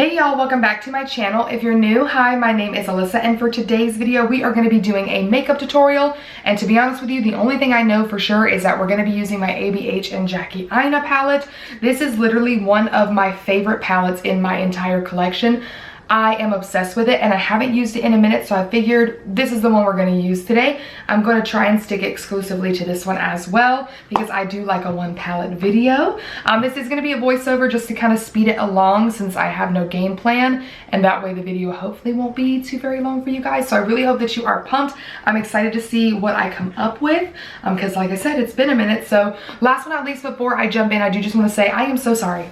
Hey y'all, welcome back to my channel. If you're new, hi, my name is Alyssa, and for today's video we are going to be doing a makeup tutorial. And to be honest with you, the only thing I know for sure is that we're going to be using my ABH and Aina palette. This is literally one of my favorite palettes in my entire collection. I am obsessed with it and I haven't used it in a minute, so I figured this is the one we're going to use today. I'm going to try and stick exclusively to this one as well because I do like a one palette video. This is going to be a voiceover just to kind of speed it along since I have no game plan, and that way the video hopefully won't be too very long for you guys. So I really hope that you are pumped. I'm excited to see what I come up with because like I said, it's been a minute. So last but not least, before I jump in, I do just want to say I am so sorry.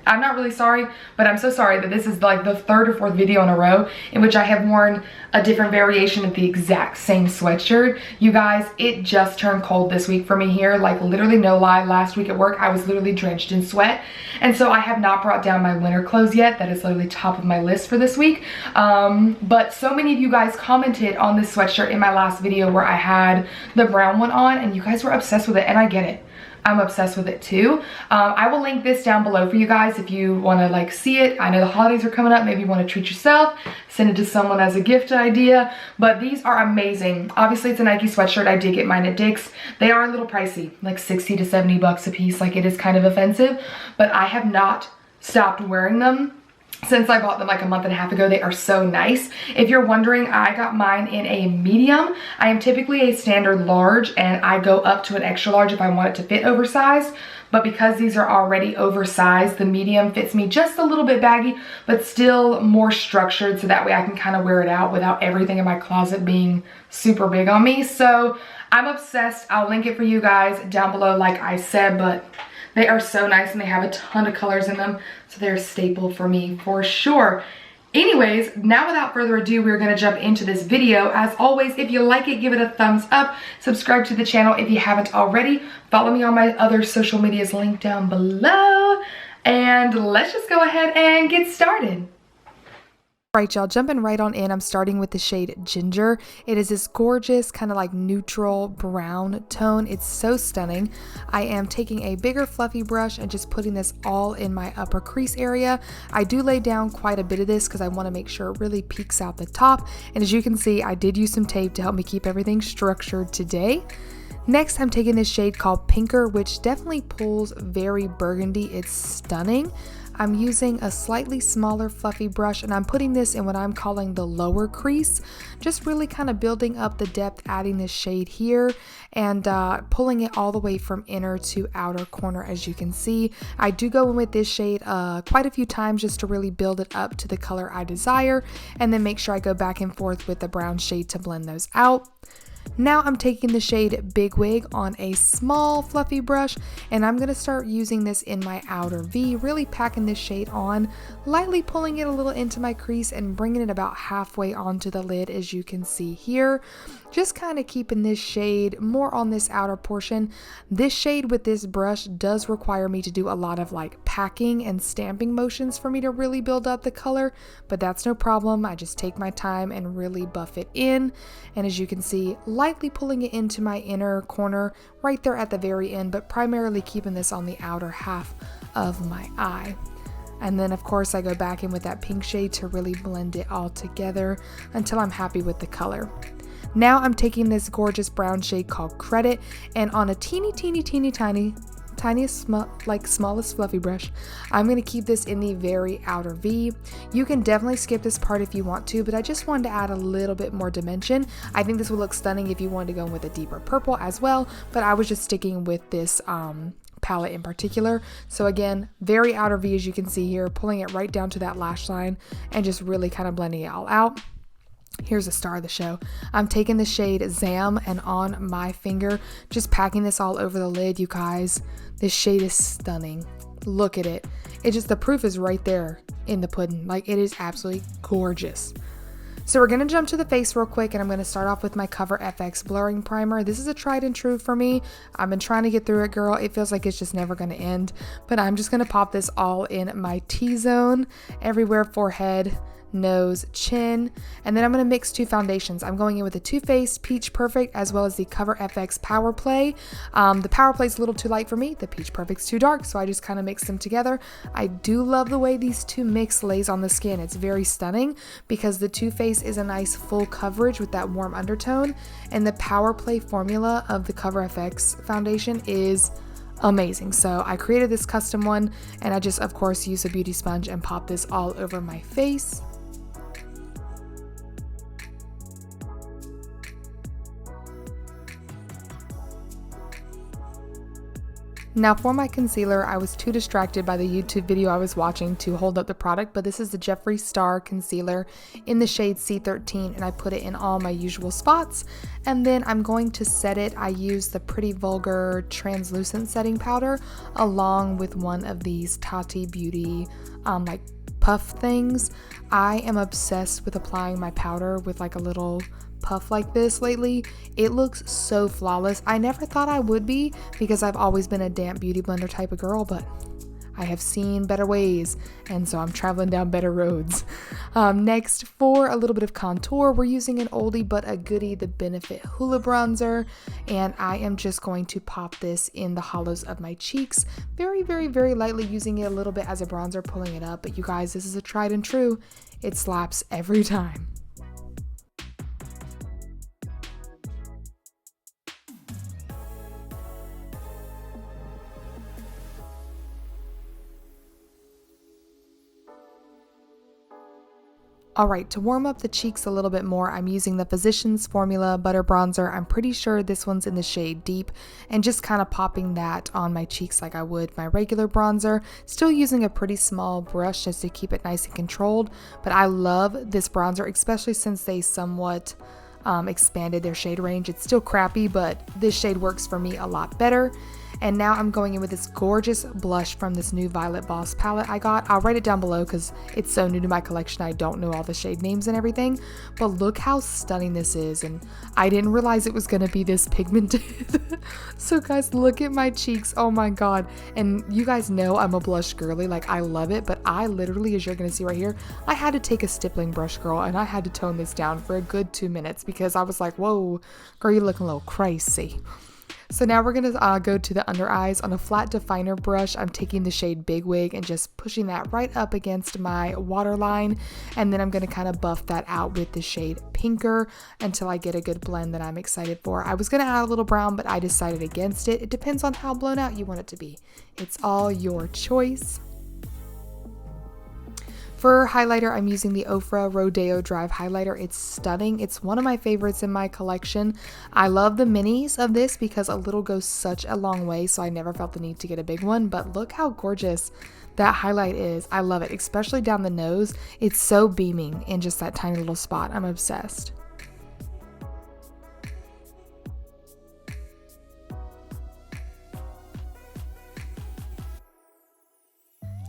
I'm not really sorry, but I'm so sorry that this is like the third or fourth video in a row in which I have worn a different variation of the exact same sweatshirt. You guys, it just turned cold this week for me here. Like literally no lie, last week at work, I was literally drenched in sweat. And so I have not brought down my winter clothes yet. That is literally top of my list for this week. But so many of you guys commented on this sweatshirt in my last video where I had the brown one on, and you guys were obsessed with it, and I get it. I'm obsessed with it too. I will link this down below for you guys if you want to like see it. I know the holidays are coming up. Maybe you want to treat yourself, send it to someone as a gift idea, but these are amazing. Obviously it's a Nike sweatshirt. I did get mine at Dick's. They are a little pricey, like 60 to 70 bucks a piece. Like it is kind of offensive, but I have not stopped wearing them since I bought them like a month and a half ago. They are so nice. If you're wondering, I got mine in a medium. I am typically a standard large and I go up to an extra large if I want it to fit oversized. But because these are already oversized, the medium fits me just a little bit baggy, but still more structured, so that way I can kind of wear it out without everything in my closet being super big on me. So I'm obsessed. I'll link it for you guys down below like I said, but they are so nice and they have a ton of colors in them. So they're a staple for me for sure. Anyways, now without further ado, we're gonna jump into this video. As always, if you like it, give it a thumbs up. Subscribe to the channel if you haven't already. Follow me on my other social medias linked down below. And let's just go ahead and get started. Alright y'all, jumping right on in, I'm starting with the shade Ginger. It is this gorgeous kind of like neutral brown tone. It's so stunning. I am taking a bigger fluffy brush and just putting this all in my upper crease area. I do lay down quite a bit of this because I want to make sure it really peeks out the top. And as you can see, I did use some tape to help me keep everything structured today. Next, I'm taking this shade called Pinker, which definitely pulls very burgundy. It's stunning. I'm using a slightly smaller fluffy brush and I'm putting this in what I'm calling the lower crease, just really kind of building up the depth, adding this shade here and pulling it all the way from inner to outer corner. As you can see, I do go in with this shade quite a few times just to really build it up to the color I desire, and then make sure I go back and forth with the brown shade to blend those out. Now I'm taking the shade Big Wig on a small fluffy brush and I'm going to start using this in my outer V, really packing this shade on, lightly pulling it a little into my crease and bringing it about halfway onto the lid, as you can see here. Just kind of keeping this shade more on this outer portion. This shade with this brush does require me to do a lot of like packing and stamping motions for me to really build up the color, but that's no problem. I just take my time and really buff it in. And as you can see, lightly pulling it into my inner corner right there at the very end, but primarily keeping this on the outer half of my eye. And then of course I go back in with that pink shade to really blend it all together until I'm happy with the color. Now I'm taking this gorgeous brown shade called Credit, and on a tiniest smallest fluffy brush, I'm going to keep this in the very outer V. You can definitely skip this part if you want to, but I just wanted to add a little bit more dimension. I think this would look stunning if you wanted to go in with a deeper purple as well, but I was just sticking with this palette in particular. So again, very outer V, as you can see here, pulling it right down to that lash line and just really kind of blending it all out. Here's the star of the show. I'm taking the shade Zamn and on my finger, just packing this all over the lid. You guys, this shade is stunning. Look at it. It just, the proof is right there in the pudding. Like, it is absolutely gorgeous. So we're going to jump to the face real quick, and I'm going to start off with my Cover FX blurring primer. This is a tried and true for me. I've been trying to get through it, girl. It feels like it's just never going to end, but I'm just going to pop this all in my T-zone, everywhere, forehead, nose, chin, and then I'm going to mix 2 foundations. I'm going in with the Too Faced Peach Perfect as well as the Cover FX Power Play. The Power Play is a little too light for me. The Peach Perfect's too dark, so I just kind of mix them together. I do love the way these two mix lays on the skin. It's very stunning because the Too Faced is a nice full coverage with that warm undertone, and the Power Play formula of the Cover FX foundation is amazing. So I created this custom one, and I just of course use a beauty sponge and pop this all over my face. Now for my concealer, I was too distracted by the YouTube video I was watching to hold up the product, but this is the Jeffree Star Concealer in the shade C13, and I put it in all my usual spots. And then I'm going to set it. I use the Pretty Vulgar translucent setting powder along with one of these Tati Beauty like puff things. I am obsessed with applying my powder with like a little puff like this lately. It looks so flawless. I never thought I would be because I've always been a damp beauty blender type of girl, but I have seen better ways, and so I'm traveling down better roads. Next, for a little bit of contour, we're using an oldie but a goodie, the Benefit Hoola bronzer, and I am just going to pop this in the hollows of my cheeks, very, very, very lightly, using it a little bit as a bronzer, pulling it up. But you guys, this is a tried and true. It slaps every time. Alright, to warm up the cheeks a little bit more, I'm using the Physicians Formula Butter Bronzer. I'm pretty sure this one's in the shade Deep, and just kind of popping that on my cheeks like I would my regular bronzer. Still using a pretty small brush just to keep it nice and controlled, but I love this bronzer, especially since they somewhat expanded their shade range. It's still crappy, but this shade works for me a lot better. And now I'm going in with this gorgeous blush from this new Violet Voss palette I got. I'll write it down below because it's so new to my collection. I don't know all the shade names and everything. But look how stunning this is. And I didn't realize it was going to be this pigmented. So guys, look at my cheeks. Oh my god. And you guys know I'm a blush girly. Like, I love it. But I literally, as you're going to see right here, I had to take a stippling brush, girl. And I had to tone this down for a good 2 minutes because I was like, whoa, girl, you're looking a little crazy. So now we're going to go to the under eyes. On a flat definer brush, I'm taking the shade Big Wig and just pushing that right up against my waterline. And then I'm going to kind of buff that out with the shade Pinker until I get a good blend that I'm excited for. I was going to add a little brown, but I decided against it. It depends on how blown out you want it to be. It's all your choice. For highlighter, I'm using the Ofra Rodeo Drive Highlighter. It's stunning. It's one of my favorites in my collection. I love the minis of this because a little goes such a long way, so I never felt the need to get a big one, but look how gorgeous that highlight is. I love it, especially down the nose. It's so beaming in just that tiny little spot. I'm obsessed.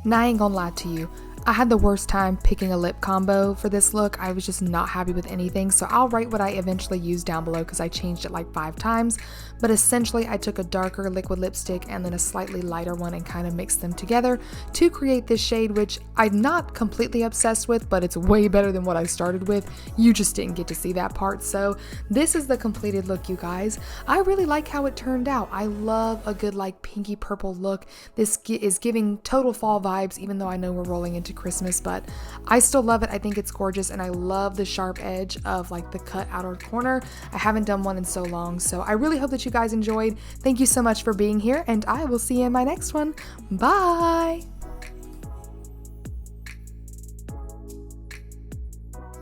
Now I ain't gonna lie to you, I had the worst time picking a lip combo for this look. I was just not happy with anything, so I'll write what I eventually used down below because I changed it like 5 times. But essentially, I took a darker liquid lipstick and then a slightly lighter one and kind of mixed them together to create this shade, which I'm not completely obsessed with, but it's way better than what I started with. You just didn't get to see that part. So this is the completed look, you guys. I really like how it turned out. I love a good like pinky purple look. This is giving total fall vibes, even though I know we're rolling into Christmas, but I still love it. I think it's gorgeous, and I love the sharp edge of like the cut outer corner. I haven't done one in so long, so I really hope that you guys enjoyed. Thank you so much for being here, and I will see you in my next one. Bye!